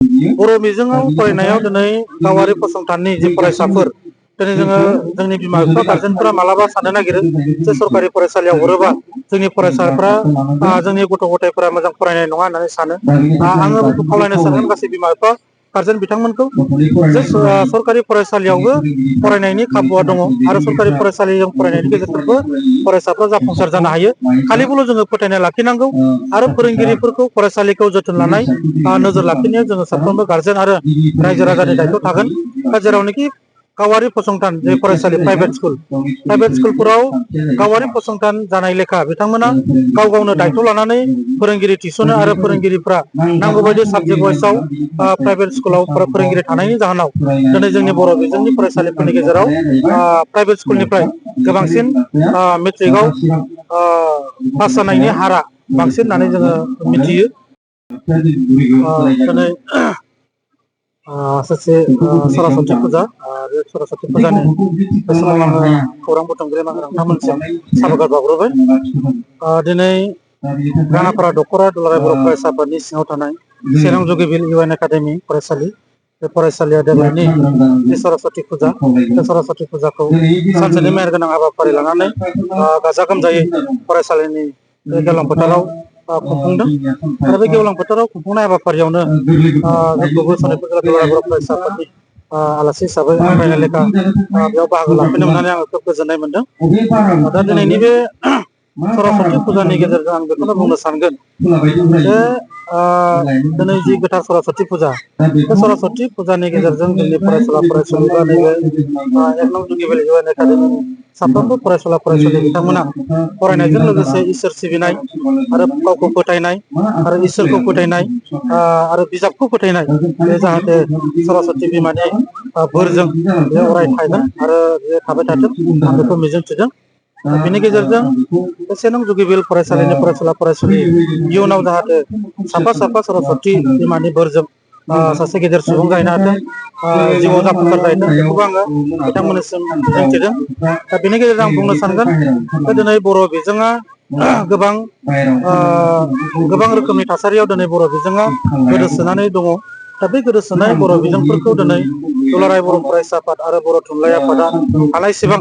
बर' बिजोङाव फरायनायाव दिनै गावारि फसंथाननि जि फरायसाफोर दिनै जोंनि बिमा बिफा गारजेनफोरा मालाबा साननो नागिरो जे सरकारि फरायसालियाव हरोबा जोंनि फरायसाफ्रा जोंनि गथ' गथायफोरा मोजां फरायनाय नङा होननानै सानो आङो बेखौ खावलायनो सानगोन गासै बिमा बिफा गारजेन बिथांमोनखौ जे सरकारि फरायसालियावबो फरायनायनि खाबुआ दङ आरो सरकारि फरायसालिजों फरायनायनि गेजेरजोंबो फरायसाफ्रा जाफुंसार जानो हायो खालिबोल' जोङो फोथायनाय लाखिनांगौ आरो फोरोंगिरिफोरखौ फरायसालिखौ जोथोन लानाय नोजोर लाखिनायाव जोङो साफ्रोमबो गारजेन आरो रायजो राजानि दायथ' थागोन जेरावनोखि गावारि फसंथान जे फरायसालि प्राइभेट स्कुलफोराव गावारि फसंथान जानाय लेखा बिथांमोना गाव गावनो दायथ' लानानै फोरोंगिरि थिसनो आरो फोरोंगिरिफ्रा नांगौ बायदि साबजेक्ट वाइसआव प्राइभेट स्कुलाव फोरोंगिरि थानायनि जाहोनाव दिनै जोंनि बर' बिजोंनि फरायसालिफोरनि गेजेराव प्राइभेट स्कुलनिफ्राय गोबांसिन मेट्रिकआव पास जानायनि हारा बांसिन होननानै जोङो मिथियो दिनै सासे सरासति फुजा बे सरासति फुजानि बे समाव आङो खौरां बुथुमगिरि नोंथांमोनसिम साबायखर बावग्रोबाय दिनै राङापारा दख'रा दुलाराय बर' फरायसा आफादनि सिङाव थानाय चिरां जुगिबिल इउ एन एकाडेमि फरायसालि बे फरायसालिया देग्लायनि जि सरासति फुजा बे सरासति फुजाखौ सानसेनि मेहेर गोनां हाबाफारि लानानै गाजा गोमजायै फरायसालिनि बे गेवलां फोथाराव खुंफुंदों आरो बे गेवलां फोथाराव खुंफुंनाय हाबाफारियावनो जोंखौबो सनितपुर जिल्ला दुलाराय बर' फरायसा आफादनि आलासि हिसाबै हामलायनाय लेखा बेयाव बाहागो लाफैनो मोननानै आङो खोब गोजोननाय मोनदों दा दिनैनि बे सरासति फुजानि गेजेरजों आं बेखौनो बुंनो सानगोन जे दिनै जि गोथार सरासति फुजा बे सरासति फुजानि गेजेरजों जोंनि फरायसुला फरायसुलि बा नैबे एक नं जुगिबिल इउ एन एकाडेमिनि साफ्रोमबो फरायसुला फरायसुलि बिथांमोना फरायनायजों लोगोसे इसोर सिबिनाय आरो गावखौ फोथायनाय आरो इसोरखौ फोथायनाय आरो बिजाबखौ फोथायनाय बे जाहाथे सरस्वती बिमानि बोरजों बे अराय थागोन आरो बे थाबाय थाथों आं बेखौ मिजिंथिदों बेनि गेजेरजों बे से नं जुगिबिल फरायसालिनि फरायसुला फरायसुलि इयुनाव जाहाथे साफा साफा सरस्वती बिमानि बोरजों सासे गेदेर सुबुं जाहैनो हाथों जिउआव जाफुंसार जाहैथों बेखौबो आङो बिथांमोननिसिम मिजिंथिदों दा बेनि गेजेरजों आं बुंनो सानगोन दिनै बर' बिजोङा गोबां रोखोमनि थासारियाव दिनै बर' बिजोङा गोदोसोनानै दङ दा बे गोदोसोनाय बर' बिजोंफोरखौ दिनै दुलाराय बर' फरायसा आफाद आरो बर' थुनलाइ आफादा हानायसेबां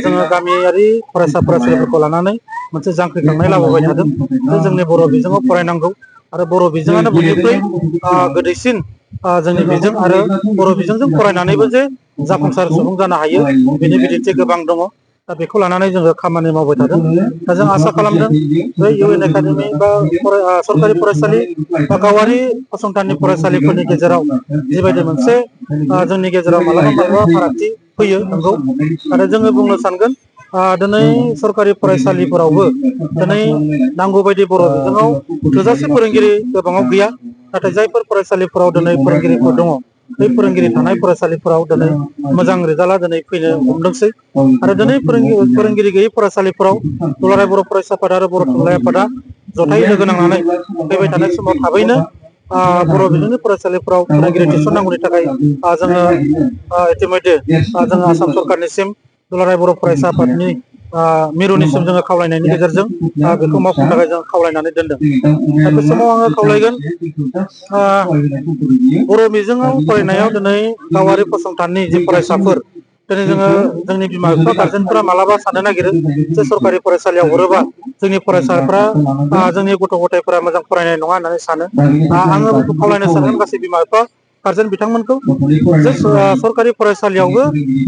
जोङो गामियारि फरायसा फरायसुलिफोरखौ लानानै मोनसे जांख्रिखांनाय लाबोबाय थादों जे जोंनि बर' बिजोङाव फरायनांगौ आरो बर' बिजोङानो बयनिख्रुइ गोदैसिन जोंनि बिजों आरो बर' बिजोंजों फरायनानैबो जे जाफुंसार सुबुं जानो हायो बेनि बिदिन्थि गोबां दङ दा बेखौ लानानै जोङो खामानि मावबाय थादों दा जों आसा खालामदों बे इउ एन एकाडेमि बा सरकारि फरायसालि बा गावारि फसंथाननि फरायसालिफोरनि गेजेराव जिबायदि मोनसे जोंनि गेजेराव मालाबा फारागथि फैयो नंगौ आरो जोङो बुंनो सानगोन दिनै सरकारि फरायसालिफोरावबो दिनै नांगौ बायदि बर' बिजोङाव थोजासे फोरोंगिरि गोबाङाव गैया नाथाय जायफोर फरायसालिफोराव दिनै फोरोंगिरिफोर दङ बै फोरोंगिरि थानाय फरायसालिफोराव दिनै मोजां रिजाल्टआ दिनै फैनो हमदोंसै आरो दिनै फोरोंगिरि गैयै फरायसालिफोराव दुलाराय बर' फरायसा आफाद आरो बर' थुनलाइ आफादा जथायै लोगो नांनानै फैबाय थानाय समाव थाबैनो बर' बिजोंनि फरायसालिफोराव फोरोंगिरि थिसननांगौनि थाखाय जोङो इतिमयधे जोङो आसाम सरकारनिसिम दुलाराय बर' फरायसा आफादनि मिरुनिसिम जोङो खावलायनायनि गेजेरजों बेखौ मावफुंनो थाखाय जों खावलायनानै दोनदों दा बे समाव आङो खावलायगोन बर' बिजोङाव फरायनायाव दिनै गावारि फसंथाननि जि फरायसाफोर दिनै जोंनि बिमा बिफा गारजेनफोरा मालाबा साननो नागिरो जे सरकारि फरायसालियाव हरोबा जोंनि फरायसाफ्रा जोंनि गथ' गथायफोरा मोजां फरायनाय नङा होननानै सानो आङो बेखौ खावलायनो सानगोन गासै बिमा बिफा गारजेन बिथांमोनखौ जे सरकारि फरायसालियावबो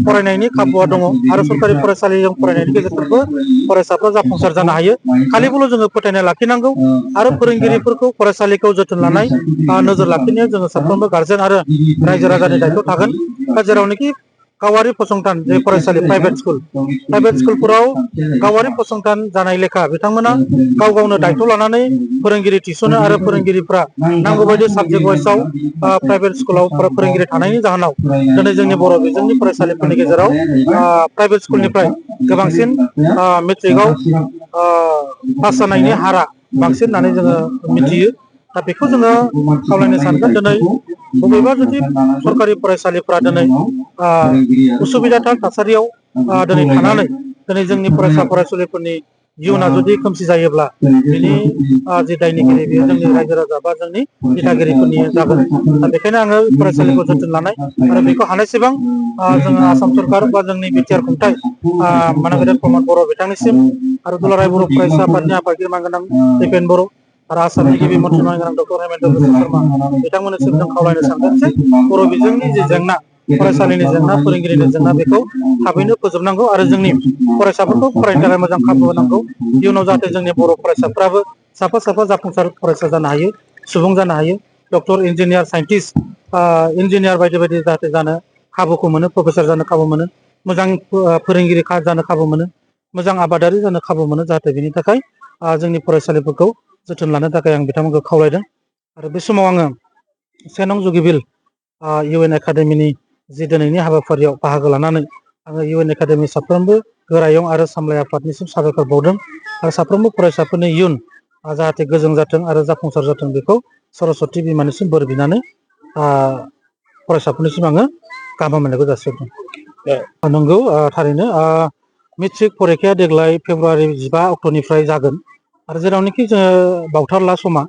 फरायनायनि खाबुआ दङ आरो सरकारि फरायसालिजों फरायनायनि गेजेरजोंबो फरायसाफ्रा जाफुंसार जानो हायो खालिबोल' जोङो फोथायनाय लाखिनांगौ आरो फोरोंगिरिफोरखौ फरायसालिखौ जोथोन लानाय नोजोर लाखिनायाव जोङो साफ्रोमबो गारजेन आरो रायजो राजानि दायथ' थागोन दा जेरावनोखि गावारि फसंथान जे फरायसालि प्राइभेट स्कुलफोराव गावारि फसंथान जानाय लेखा बिथांमोना गाव गावनो दायथ' लानानै फोरोंगिरि थिसनो आरो फोरोंगिरिफ्रा नांगौ बायदि साबजेक्ट वाइसआव प्राइभेट स्कुलाव फोरोंगिरि थानायनि जाहोनाव दिनै जोंनि बर' बिजोंनि फरायसालिफोरनि गेजेराव प्राइभेट स्कुलनिफ्राय गोबांसिन मेट्रिकआव पास जानायनि हारा बांसिन होननानै जोङो मिथियो दा बेखौ जोङो खावलायनो सानगोन दिनै बबेबा जुदि सरकारि फरायसालिफ्रा दिनै उसुबिदाथार थासारियाव दिनै थानानै दिनै जोंनि फरायसा फरायसुलिफोरनि इयुना जुदि खोमसि जायोब्ला बिनि जि दायनिगिरि बेयो जोंनि रायजो राजा बा जोंनि दिथागिरिफोरनि जागोन। दा बेखायनो आङो फरायसालिखौ जोथोन लानाय आरो बेखौ हानायसेबां जोङो आसाम सरकार बा जोंनि बिटिआर खुंथाय मानगोदान प्रमद बर' बिथांनिसिम आरो दुलाराय बर' फरायसा आफादनि आफादगिरि मानगोनां दिपेन बर' आरो आसामनि गिबि मन्थ्रि मानगोनां डक्टर हेमेन्त बिश्व शर्मा बिथांमोननिसिम जों खावलायनो सानदों जे बर' बिजोंनि जे जेंना, फरायसालिनि जेंना, फोरोंगिरिनि जेंना बेखौ थाबैनो फोजोबनांगौ आरो जोंनि फरायसाफोरखौ फरायनो थाखाय मोजां खाबु होनांगौ। इयुनाव जाहाथे जोंनि बर' फरायसाफ्राबो साफा साफा जाफुंसार फरायसा जानो हायो, सुबुं जानो हायो, डक्टर, इन्जिनियार, साइन्टिस्ट, इन्जिनियार बायदि बायदि जाहाथे जानो खाबुखौ मोनो, प्रफेसार जानो खाबु मोनो, मोजां फोरोंगिरि जानो खाबु मोनो, मोजां आबादारि जानो खाबु मोनो। जाहाथे बेनि थाखाय जोंनि फरायसालिफोरखौ जोथोन लानो थाखाय आं बिथांमोनखौ खावलायदों। आरो बे समाव आङो 1 नं जुगिबिल इउएन एकाडेमिनि जि दिनैनि हाबाफारियाव बाहागो लानानै आङो इउएन एकाडेमि साफ्रोमबो गोरायुं आरो सामलाय आफादनिसिम साबायखर बावदों आरो साफ्रोमबो फरायसाफोरनि इयुन जाहाथे गोजों जाथों आरो जाफुंसार जाथों बेखौ सरस्वती बिमानिसिम बोर बिनानै फरायसाफोरनिसिम आङो गाहाम हामलायनायखौ जासिहरदों। नंगौ, थारैनो मेट्रिक परिखाया देग्लाय फेब्रुवारि 15 अक्ट'निफ्राय जागोन आरो जेरावनोखि जोङो बावथारला समा।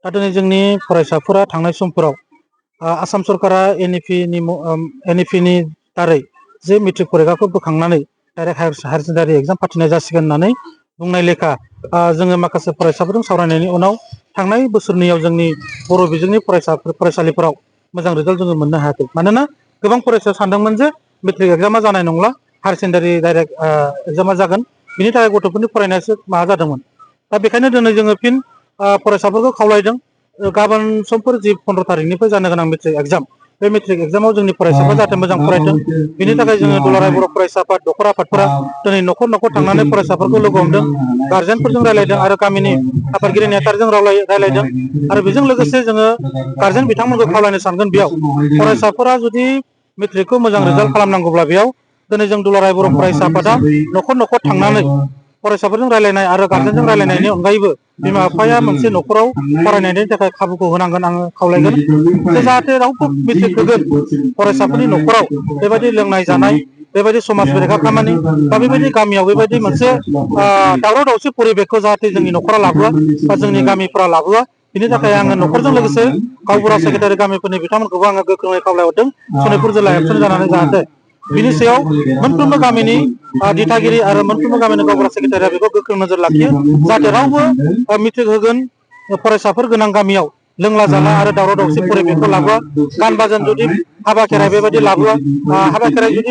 दा दिनै जोंनि फरायसाफोरा थांनाय समफोराव आसाम सरकारा एनइपिनि दारै जे मेट्रिक परिखाखौ बोखांनानै डाइरेक्ट हायार सेकेन्डारि एग्जाम फाथिनाय जासिगोन होननानै बुंनाय लेखा जोङो माखासे फरायसाफोरजों सावरायनायनि उनाव थांनाय बोसोरनैयाव जोंनि बर' बिजोंनि फरायसालिफोराव मोजां रिजाल्ट जोङो मोननो हायाखै। मानोना गोबां फरायसाया सानदोंमोन जे मेट्रिक एग्जामा जानाय नंला, हायार सेकेन्डारि डाइरेक्ट एग्जामा जागोन, बिनि थाखाय गथ'फोरनि फरायनायासो माबा जादोंमोन। दा बेखायनो दिनै जोङो फिन फरायसाफोरखौ खावलायदों, गाबोन समफोर जि 15 तारिखनिफ्राय जानो गोनां मेट्रिक एग्जाम, बे मेट्रिक एग्जामाव जोंनि फरायसाफ्रा जाहाथे मोजां फरायथों। बिनि थाखाय जोङो दुलाराय बर' फरायसा आफाद, दखर आफादफोरा दिनै न'खर न'खर थांनानै फरायसाफोरखौ लोगो हमदों, गार्जेनफोरजों रायलायदों आरो गामिनि आफादगिरि नेहाथारिजों रायलायदों आरो बेजों लोगोसे जोङो गार्जेन बिथांमोनखौ खावलायनो सानगोन बेयाव फरायसाफोरा जुदि मेट्रिकखौ मोजां रिजाल्ट खालामनांगौब्ला बेयाव दिनै जों दुलाराय बर' फरायसा आफादा न'खर न'खर थांनानै फरायसाफोरजों रायलायनाय आरो गार्जेनजों रायलायनायनि अनगायैबो बिमा बिफाया मोनसे न'खराव फरायनायनि थाखाय खाबुखौ होनांगोन। आङो खावलायगोन जे जाहाथे रावबो मेट्रिक होगोन फरायसाफोरनि न'खराव बेबायदि लोंनाय जानाय, बेबायदि समाज बेरेखा खामानि बा बेबायदि गामियाव बेबायदि मोनसे दावराव दावसि परिबेकखौ जाहाथे जोंनि न'खरा लाबोआ बा जोंनि गामिफोरा लाबोआ। बिनि थाखाय आङो न'खरजों लोगोसे गावबुरा सेक्रेटारि गामिफोरनि बिथांमोनखौबो आङो गोख्रोङै खावलायहरदों, सनितपुर जिल्ला एबसुनि जानानै जाहाथे बिनि सायाव मोनफ्रोमबो गामिनि दिथागिरि आरो मोनफ्रोमबो गामिनि गावबुरा सेक्रेटारिया बेखौ गोख्रों नोजोर लाखियो जाहाथे रावबो मेट्रिक होगोन फरायसाफोर गोनां गामियाव लोंला जाला आरो दावराव दावसि परिबेकखौ लाबोआ। गान बाजोन जुदि हाबा खेराइ बेबायदि लाबोआ, हाबा खेराइ जुदि